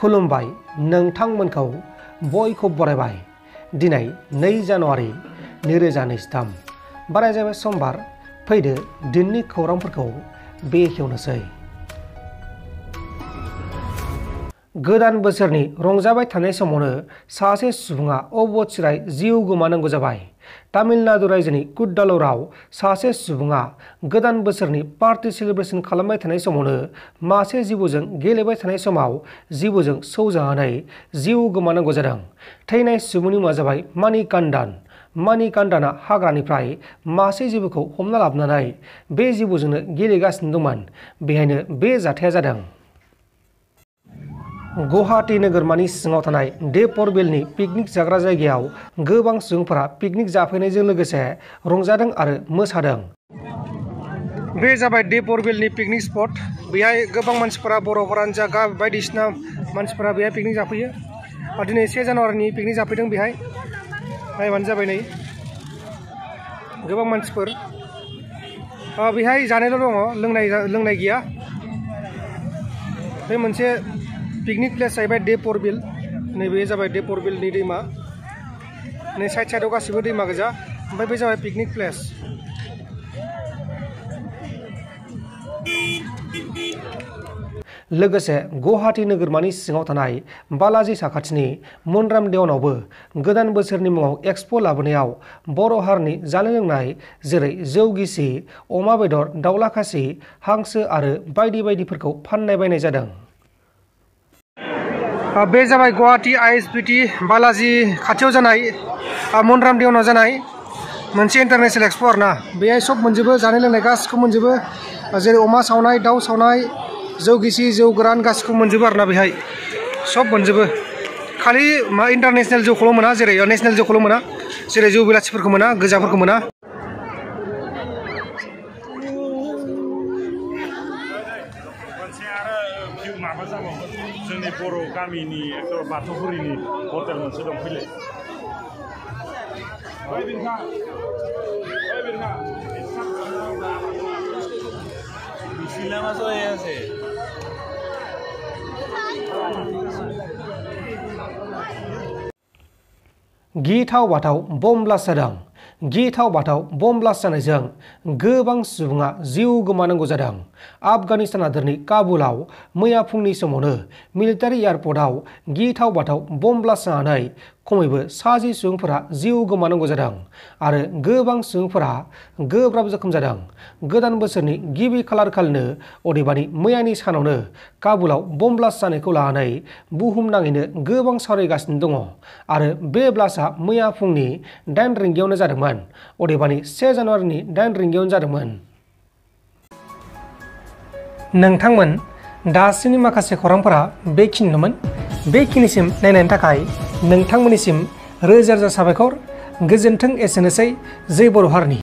खुलुमबाय नोंथांमोनखौ बयखौ बरायबाय। दिनै 2 जानुवारि 2023 बाराय जाबाय समबार। फैदो दिननि खौरांफोरखौ बेखेवनोसै। गोदान बोसोरनि रंजाबाय थानाय समावनो सासे सुबुङा अबथिरायै जिउ गोमानांगौ जाबाय। तामिलनाडु रायजोनि कुड्डाल'राव सासे सुबुङा गोदान बोसोरनि पार्टी सेलिब्रेशन खालामबाय थानाय समावनो मासे जिबौजों गेलेबाय थानाय समाव जिबौजों सौजानानै जिउ गोमानांगौ जादों। थैनाय सुबुंनि मुङा जाबाय मानिकान्दान। मानिकान्दाना हाग्रानिफ्राय मासे जिबौखौ हमना लाबोनानै बे जिबौजोंनो गेलेगासिनो दंमोन। बेहायनो बे जाथाया जादों। गुवाहाटी नोगोरमानि सिङाव थानाय देपरबिलनि पिकनिक जाग्रा जायगायाव गोबां सुबुंफोरा पिकनिक जाफैनायजों लोगोसे रंजादों आरो मोसादों। बे जाबाय देपरबिलनि पिकनिक स्पट। बेहाय गोबां मानसिफोरा बर'फोरानो जा बायदिसिना मानसिफोरा बेहाय पिकनिक जाफैयो। दिनै 1 जानुवारिनि पिकनिक जाफैदों। बेहाय नायबानो जाबाय नै गोबां मानसिफोर। बेहाय जानायल' दङ, लोंनाय गैया। बे मोनसे पिकनिक प्लेस जाहैबाय देपरबिल। नैबे जाबाय देपरबिलनि दैमा। नै साइडआव गासिबो दैमा गोजा। ओमफ्राय बे जाबाय पिकनिक प्लेस। लोगोसे गुवाहाटी नोगोरमानि सिङाव थानाय बालाजी साखाथिनि मन्राम देवनावबो गोदान बोसोरनि मुङाव एक्सप' लाबोनायाव बर' हारिनि जानाय लोंनाय जेरै जौ गिसि, अमा बेदर, दाउला खासि, हांसो आरो बायदि बायदिफोरखौ फाननाय बायनाय जादों। बे जाबाय गुवाहाटी ISBT बालाजी खाथियाव जानाय मन्राम देवनाव जानाय मोनसे इन्टारनेशनेल एक्सप' आरोना। बेहाय सब मोनजोबो, जानाय लोंनाय गासिखौबो मोनजोबो। जेरै अमा सावनाय, दाउ सावनाय, जौ गिसि, जौ गोरान गासिखौबो मोनजोबो आरोना। बेहाय सब मोनजोबो। खालि इन्टारनेशनेल जौखौल' मोना, जेरै नेशनेल जौखौल' मोना, जेरै जौ बेलाथिफोरखौ मोना, गोजाफोरखौ मोना। माबा जाबावगोन जोंनि बर' गामिनि एकदम बाथौफुरिनि हटेल मोनसे दं। फैलाय गिथाव बाथाव बम ब्लास्ट जादों। गिथाव बाथाव बम ब्लास्ट जानायजों गोबां सुबुङा जिउ गोमानांगौ जादों। आफगानिस्तान हादोरनि काबुलाव मैया फुंनि समावनो मिलिटारि एयारपर्टआव गिथाव बाथाव बम ब्लास्ट जानानै खमैबो 60 सुबुंफोरा जिउ गोमानांगौ जादों आरो गोबां सुबुंफोरा गोब्राब जोखोम जादों। गोदान बोसोरनि गिबि खालारखालिनो अदेबानि मैयानि सानावनो काबुलाव बम ब्लास्ट जानायखौ लानानै बुहुमनाङैनो गोबां सावरायगासिनो दङ आरो बे ब्लास्टआ मैया फुंनि 8 रिंगायावनो जादोंमोन। अदेबानि 1 जानुवारिनि 8 रिंगायावनो जादोंमोन। नोंथांमोन दासिमनि माखासे खौरांफोरा बेखिनिनोमोन। बेखिनिसिम नायनायनि थाखाय नोंथांमोननिसिम रोजा रोजा साबायखर। गोजोन्थों। एसेनोसै। जै बर' हारिनि।